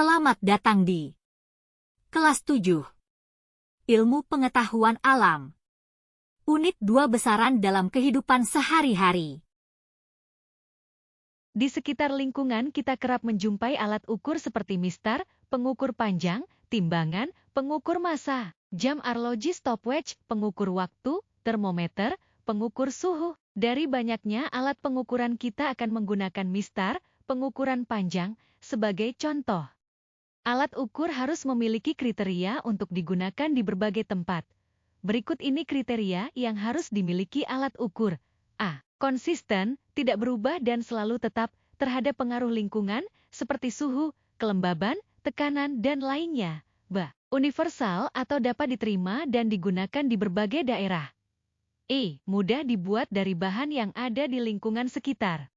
Selamat datang di kelas 7 Ilmu Pengetahuan Alam. Unit 2 besaran dalam kehidupan sehari-hari. Di sekitar lingkungan kita kerap menjumpai alat ukur seperti mistar, pengukur panjang, timbangan, pengukur massa, jam arloji stopwatch, pengukur waktu, termometer, pengukur suhu. Dari banyaknya alat pengukuran kita akan menggunakan mistar, pengukuran panjang, sebagai contoh. Alat ukur harus memiliki kriteria untuk digunakan di berbagai tempat. Berikut ini kriteria yang harus dimiliki alat ukur. A. Konsisten, tidak berubah dan selalu tetap terhadap pengaruh lingkungan, seperti suhu, kelembaban, tekanan, dan lainnya. B. Universal atau dapat diterima dan digunakan di berbagai daerah. E. Mudah dibuat dari bahan yang ada di lingkungan sekitar.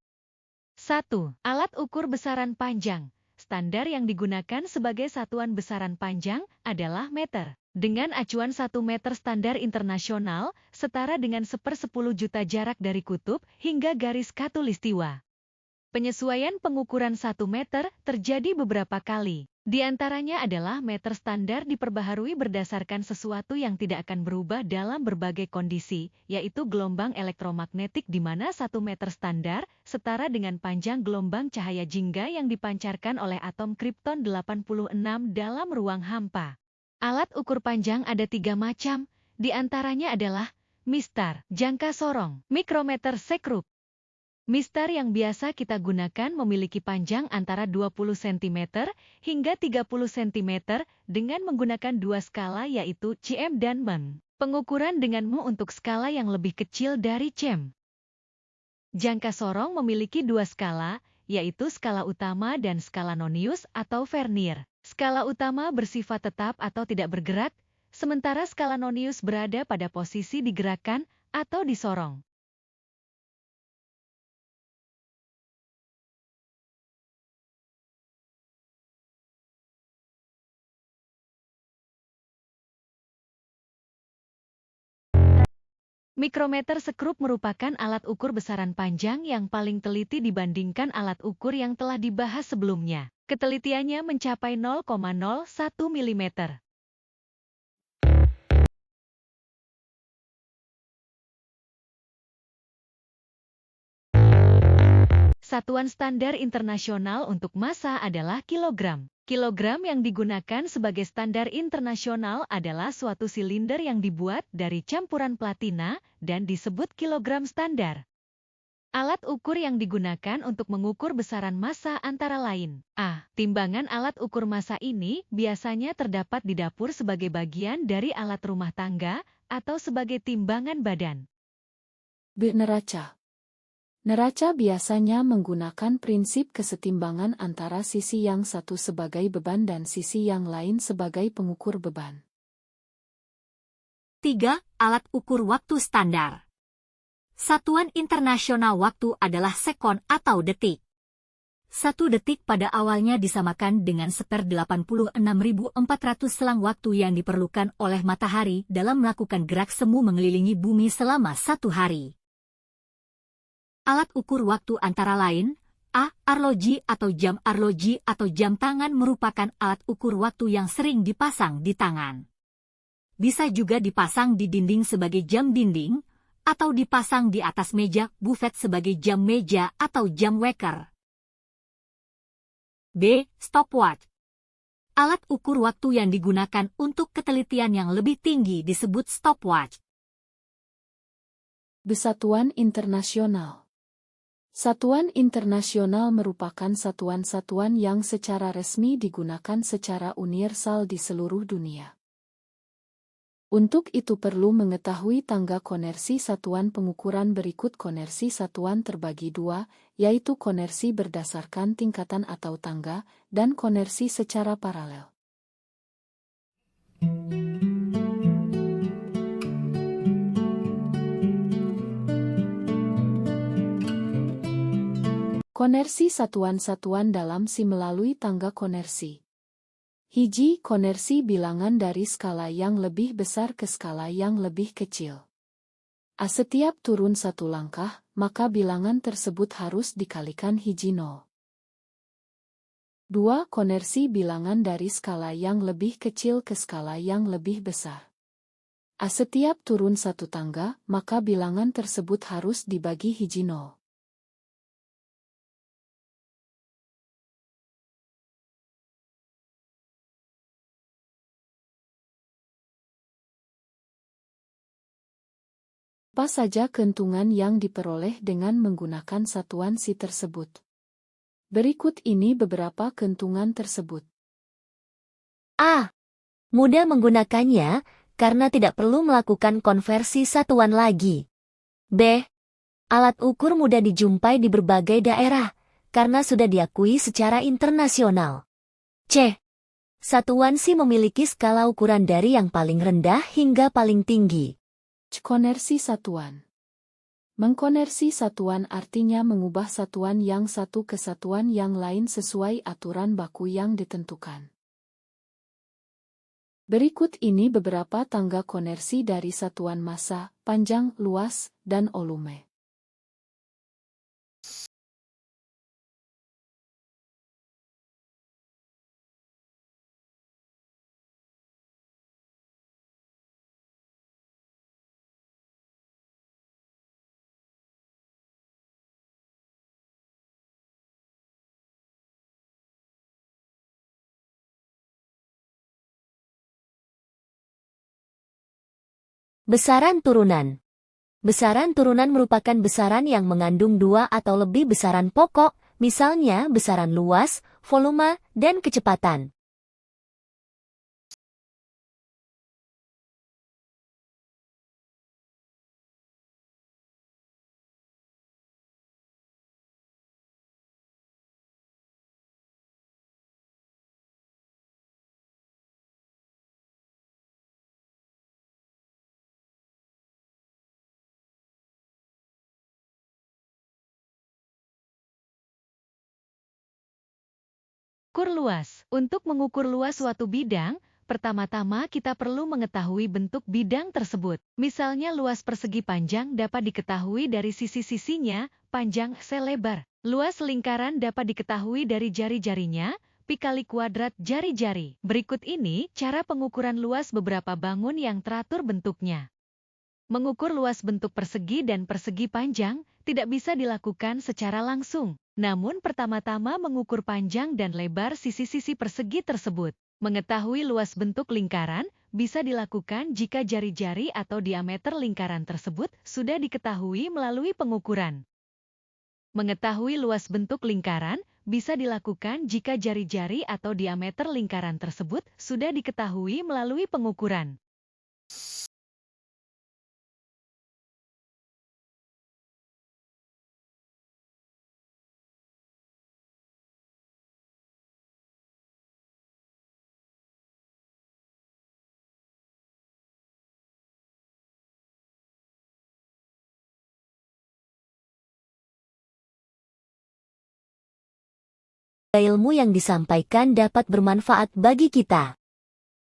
1. Alat ukur besaran panjang. Standar yang digunakan sebagai satuan besaran panjang adalah meter. Dengan acuan 1 meter standar internasional, setara dengan 1/10 juta jarak dari kutub hingga garis khatulistiwa. Penyesuaian pengukuran 1 meter terjadi beberapa kali. Di antaranya adalah meter standar diperbaharui berdasarkan sesuatu yang tidak akan berubah dalam berbagai kondisi, yaitu gelombang elektromagnetik di mana 1 meter standar setara dengan panjang gelombang cahaya jingga yang dipancarkan oleh atom kripton 86 dalam ruang hampa. Alat ukur panjang ada 3 macam, di antaranya adalah mistar, jangka sorong, mikrometer sekrup. Mistar yang biasa kita gunakan memiliki panjang antara 20 cm hingga 30 cm dengan menggunakan 2 skala yaitu cm dan mm. Pengukuran dengan mu untuk skala yang lebih kecil dari cm. Jangka sorong memiliki 2 skala, yaitu skala utama dan skala nonius atau vernier. Skala utama bersifat tetap atau tidak bergerak, sementara skala nonius berada pada posisi digerakkan atau disorong. Mikrometer sekrup merupakan alat ukur besaran panjang yang paling teliti dibandingkan alat ukur yang telah dibahas sebelumnya. Ketelitiannya mencapai 0,01 mm. Satuan standar internasional untuk massa adalah kilogram. Kilogram yang digunakan sebagai standar internasional adalah suatu silinder yang dibuat dari campuran platina dan disebut kilogram standar. Alat ukur yang digunakan untuk mengukur besaran massa antara lain. A. Timbangan alat ukur massa ini biasanya terdapat di dapur sebagai bagian dari alat rumah tangga atau sebagai timbangan badan. B. Neraca. Neraca biasanya menggunakan prinsip kesetimbangan antara sisi yang satu sebagai beban dan sisi yang lain sebagai pengukur beban. 3. Alat ukur waktu standar. Satuan internasional waktu adalah sekon atau detik. 1 detik pada awalnya disamakan dengan 1/86.400 selang waktu yang diperlukan oleh matahari dalam melakukan gerak semu mengelilingi bumi selama 1 hari. Alat ukur waktu antara lain, A. Arloji atau jam arloji atau jam tangan merupakan alat ukur waktu yang sering dipasang di tangan. Bisa juga dipasang di dinding sebagai jam dinding, atau dipasang di atas meja bufet sebagai jam meja atau jam weker. B. Stopwatch. Alat ukur waktu yang digunakan untuk ketelitian yang lebih tinggi disebut stopwatch. Satuan internasional. Satuan internasional merupakan satuan-satuan yang secara resmi digunakan secara universal di seluruh dunia. Untuk itu perlu mengetahui tangga konersi satuan pengukuran berikut. Konersi satuan terbagi 2, yaitu konersi berdasarkan tingkatan atau tangga, dan konersi secara paralel. Konersi satuan-satuan dalam si melalui tangga konersi. Hiji, konersi bilangan dari skala yang lebih besar ke skala yang lebih kecil. A. Setiap turun 1 langkah, maka bilangan tersebut harus dikalikan hiji 0. 2. Konversi bilangan dari skala yang lebih kecil ke skala yang lebih besar. Setiap turun satu tangga, maka bilangan tersebut harus dibagi hiji 0. Apa saja keuntungan yang diperoleh dengan menggunakan satuan si tersebut? Berikut ini beberapa keuntungan tersebut. A. Mudah menggunakannya karena tidak perlu melakukan konversi satuan lagi. B. Alat ukur mudah dijumpai di berbagai daerah karena sudah diakui secara internasional. C. Satuan si memiliki skala ukuran dari yang paling rendah hingga paling tinggi. Konversi satuan. Mengkonversi satuan artinya mengubah satuan yang satu ke satuan yang lain sesuai aturan baku yang ditentukan. Berikut ini beberapa tangga konversi dari satuan massa, panjang, luas, dan volume. Besaran turunan. Besaran turunan merupakan besaran yang mengandung dua atau lebih besaran pokok, misalnya besaran luas, volume, dan kecepatan. Ukur luas. Untuk mengukur luas suatu bidang, pertama-tama kita perlu mengetahui bentuk bidang tersebut. Misalnya luas persegi panjang dapat diketahui dari sisi-sisinya, panjang, selebar. Luas lingkaran dapat diketahui dari jari-jarinya, pi kali kuadrat jari-jari. Berikut ini cara pengukuran luas beberapa bangun yang teratur bentuknya. Mengukur luas bentuk persegi dan persegi panjang tidak bisa dilakukan secara langsung. Namun pertama-tama mengukur panjang dan lebar sisi-sisi persegi tersebut. Mengetahui luas bentuk lingkaran bisa dilakukan jika jari-jari atau diameter lingkaran tersebut sudah diketahui melalui pengukuran. Mengetahui luas bentuk lingkaran bisa dilakukan jika jari-jari atau diameter lingkaran tersebut sudah diketahui melalui pengukuran. Ilmu yang disampaikan dapat bermanfaat bagi kita.